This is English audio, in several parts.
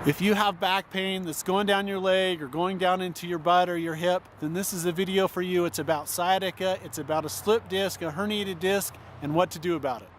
If you have back pain that's going down your leg or going down into your butt or your hip, then this is a video for you. It's about sciatica, it's about a slip disc, a herniated disc, and what to do about it.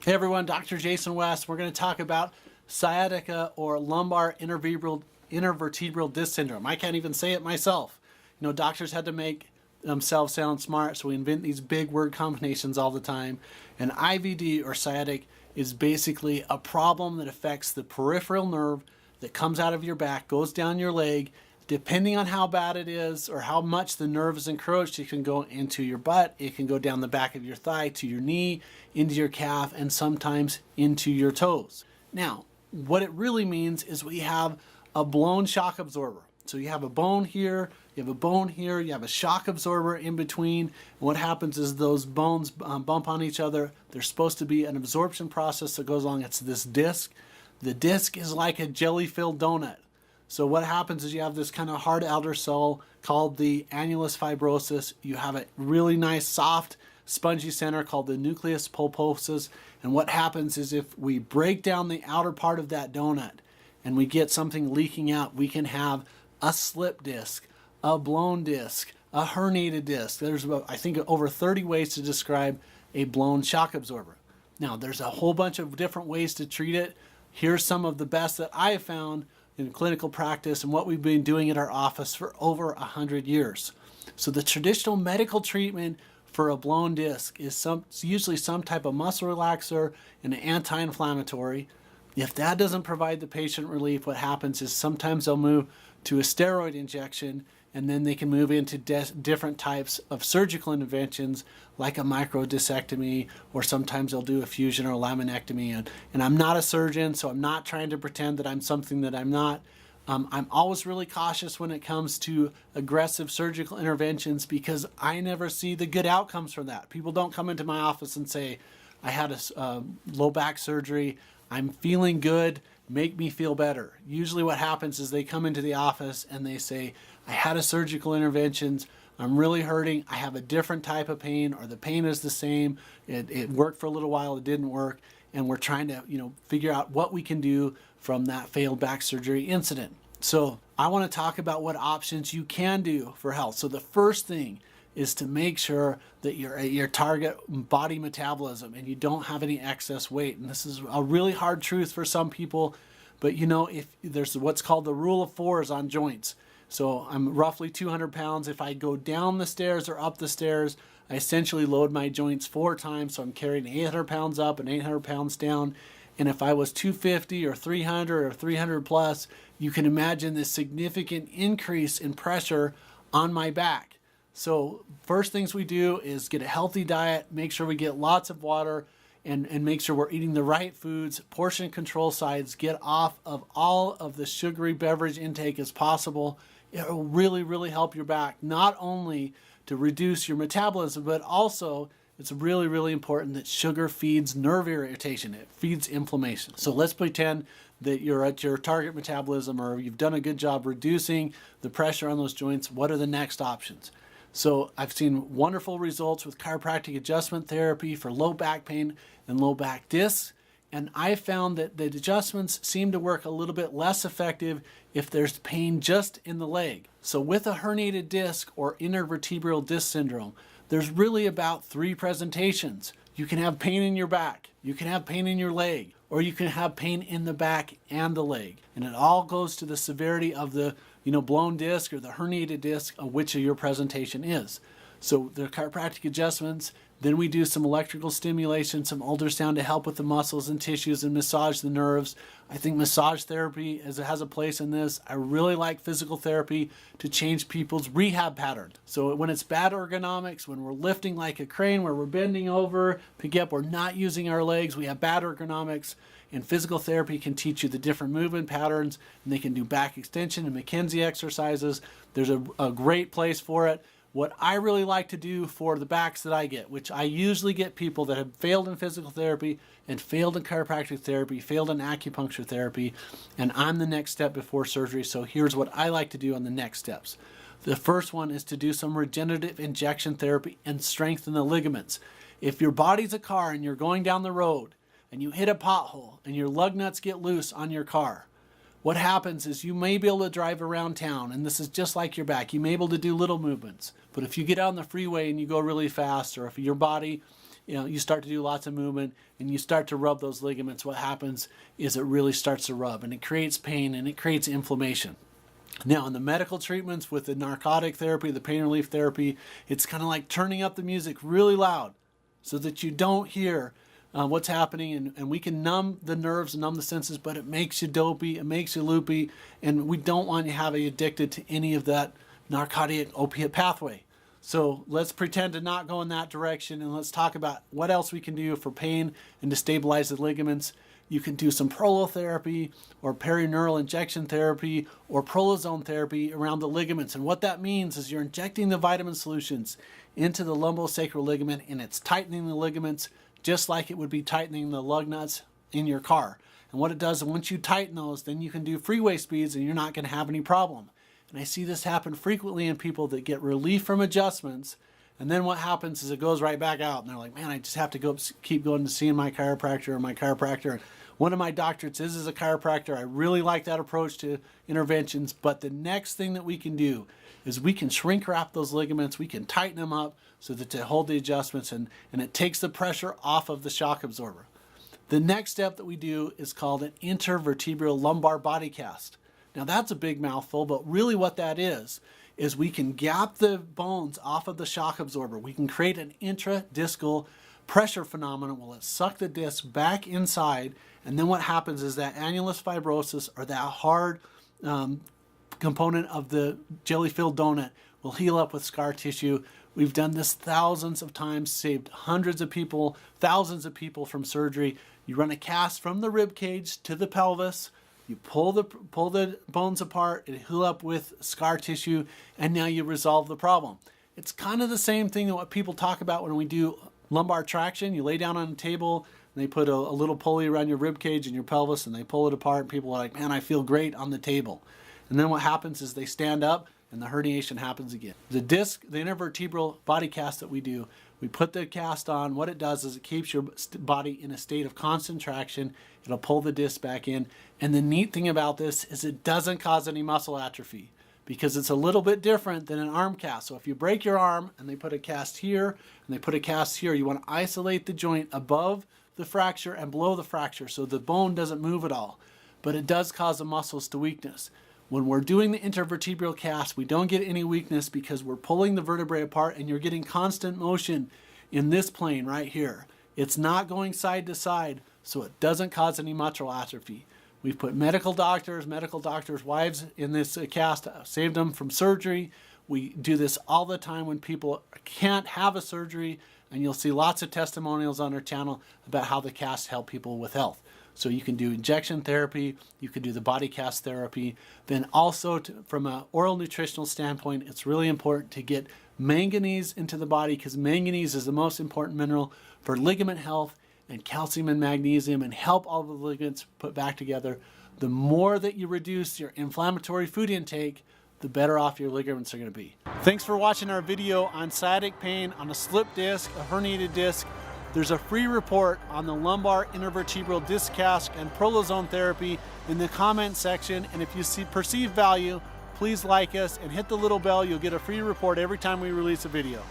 Hey everyone, Dr. Jason West. We're going to talk about sciatica or lumbar intervertebral disc syndrome. I can't even say it myself. You know, doctors had to make themselves sound smart, so we invent these big word combinations all the time. And IVD or sciatic is basically a problem that affects the peripheral nerve that comes out of your back, goes down your leg. Depending on how bad it is or how much the nerve is encroached, it can go into your butt, it can go down the back of your thigh to your knee, into your calf, and sometimes into your toes. Now, what it really means is we have a blown shock absorber. So you have a bone here, you have a bone here, you have a shock absorber in between. And what happens is those bones bump on each other. There's supposed to be an absorption process that goes along. It's this disc. The disc is like a jelly-filled donut. So what happens is you have this kind of hard outer cell called the annulus fibrosus. You have a really nice, soft, spongy center called the nucleus pulposus. And what happens is if we break down the outer part of that donut and we get something leaking out, we can have a slip disc, a blown disc, a herniated disc. There's about, I think, over 30 ways to describe a blown shock absorber. Now, there's a whole bunch of different ways to treat it. Here's some of the best that I have found in clinical practice and what we've been doing at our office for over 100 years. So the traditional medical treatment for a blown disc is usually some type of muscle relaxer and an anti-inflammatory. If that doesn't provide the patient relief, what happens is sometimes they'll move to a steroid injection, and then they can move into different types of surgical interventions like a microdiscectomy, or sometimes they'll do a fusion or a laminectomy. And I'm not a surgeon, so I'm not trying to pretend that I'm something that I'm not. I'm always really cautious when it comes to aggressive surgical interventions because I never see the good outcomes from that. People don't come into my office and say, I had a low back surgery, I'm feeling good, make me feel better. Usually what happens is they come into the office and they say, I had a surgical intervention, I'm really hurting, I have a different type of pain, or the pain is the same, it worked for a little while, it didn't work, and we're trying to figure out what we can do from that failed back surgery incident. So I want to talk about what options you can do for health. So the first thing is to make sure that you're at your target body metabolism and you don't have any excess weight. And this is a really hard truth for some people, but if there's what's called the rule of fours on joints. So I'm roughly 200 pounds. If I go down the stairs or up the stairs, I essentially load my joints 4 times. So I'm carrying 800 pounds up and 800 pounds down. And if I was 250 or 300 or 300 plus, you can imagine this significant increase in pressure on my back. So first things we do is get a healthy diet, make sure we get lots of water, and make sure we're eating the right foods, portion control sides, get off of all of the sugary beverage intake as possible. It will really, really help your back, not only to reduce your metabolism, but also it's really, really important that sugar feeds nerve irritation. It feeds inflammation. So let's pretend that you're at your target metabolism or you've done a good job reducing the pressure on those joints. What are the next options? So I've seen wonderful results with chiropractic adjustment therapy for low back pain and low back discs. And I found that the adjustments seem to work a little bit less effective if there's pain just in the leg. So with a herniated disc or intervertebral disc syndrome, there's really about 3 presentations. You can have pain in your back, you can have pain in your leg, or you can have pain in the back and the leg. And it all goes to the severity of the blown disc or the herniated disc of which your presentation is. So the chiropractic adjustments, then we do some electrical stimulation, some ultrasound to help with the muscles and tissues and massage the nerves. I think massage therapy has a place in this. I really like physical therapy to change people's rehab patterns. So when it's bad ergonomics, when we're lifting like a crane, where we're bending over, pick up, we're not using our legs, we have bad ergonomics. And physical therapy can teach you the different movement patterns, and they can do back extension and McKenzie exercises. There's a great place for it. What I really like to do for the backs that I get, which I usually get people that have failed in physical therapy and failed in chiropractic therapy, failed in acupuncture therapy, and I'm the next step before surgery. So here's what I like to do on the next steps. The first one is to do some regenerative injection therapy and strengthen the ligaments. If your body's a car and you're going down the road and you hit a pothole and your lug nuts get loose on your car, what happens is you may be able to drive around town, and this is just like your back. You may be able to do little movements, but if you get out on the freeway and you go really fast, or if your body, you start to do lots of movement and you start to rub those ligaments, what happens is it really starts to rub and it creates pain and it creates inflammation. Now, in the medical treatments with the narcotic therapy, the pain relief therapy, it's kind of like turning up the music really loud so that you don't hear what's happening, and we can numb the nerves and numb the senses, but it makes you dopey, it makes you loopy, and we don't want you having addicted to any of that narcotic opiate pathway. So let's pretend to not go in that direction, and let's talk about what else we can do for pain and to stabilize the ligaments. You can do some prolotherapy or perineural injection therapy or prolozone therapy around the ligaments. And what that means is you're injecting the vitamin solutions into the lumbosacral ligament, and it's tightening the ligaments just like it would be tightening the lug nuts in your car. And what it does, once you tighten those, then you can do freeway speeds and you're not going to have any problem. And I see this happen frequently in people that get relief from adjustments, and then what happens is it goes right back out, and they're like, man, I just have to keep going to seeing my chiropractor. And one of my doctorates is a chiropractor. I really like that approach to interventions, but the next thing that we can do is we can shrink wrap those ligaments, we can tighten them up so that they hold the adjustments, and it takes the pressure off of the shock absorber. The next step that we do is called an intervertebral lumbar body cast. Now that's a big mouthful, but really what that is we can gap the bones off of the shock absorber. We can create an intradiscal pressure phenomenon where it suck the disc back inside, and then what happens is that annulus fibrosis, or that hard component of the jelly-filled donut, will heal up with scar tissue. We've done this thousands of times, saved hundreds of people, thousands of people from surgery. You run a cast from the rib cage to the pelvis, you pull the bones apart, it heal up with scar tissue, and now you resolve the problem. It's kind of the same thing that what people talk about when we do lumbar traction. You lay down on a table, and they put a little pulley around your rib cage and your pelvis, and they pull it apart, and people are like, man, I feel great on the table. And then what happens is they stand up, and the herniation happens again. The disc, the intervertebral body cast that we do, we put the cast on. What it does is it keeps your body in a state of constant traction. It'll pull the disc back in. And the neat thing about this is it doesn't cause any muscle atrophy, because it's a little bit different than an arm cast. So if you break your arm and they put a cast here and they put a cast here, you want to isolate the joint above the fracture and below the fracture so the bone doesn't move at all. But it does cause the muscles to weakness. When we're doing the intervertebral cast, we don't get any weakness because we're pulling the vertebrae apart, and you're getting constant motion in this plane right here. It's not going side to side, so it doesn't cause any muscle atrophy. We've put medical doctors' wives in this cast, saved them from surgery. We do this all the time when people can't have a surgery, and you'll see lots of testimonials on our channel about how the cast help people with health. So you can do injection therapy, you can do the body cast therapy. Then also from an oral nutritional standpoint, it's really important to get manganese into the body, because manganese is the most important mineral for ligament health and calcium and magnesium, and help all the ligaments put back together. The more that you reduce your inflammatory food intake, the better off your ligaments are going to be. Thanks for watching our video on sciatic pain on a slip disc, a herniated disc. There's a free report on the lumbar intervertebral disc cast and prolozone therapy in the comment section. And if you perceive value, please like us and hit the little bell. You'll get a free report every time we release a video.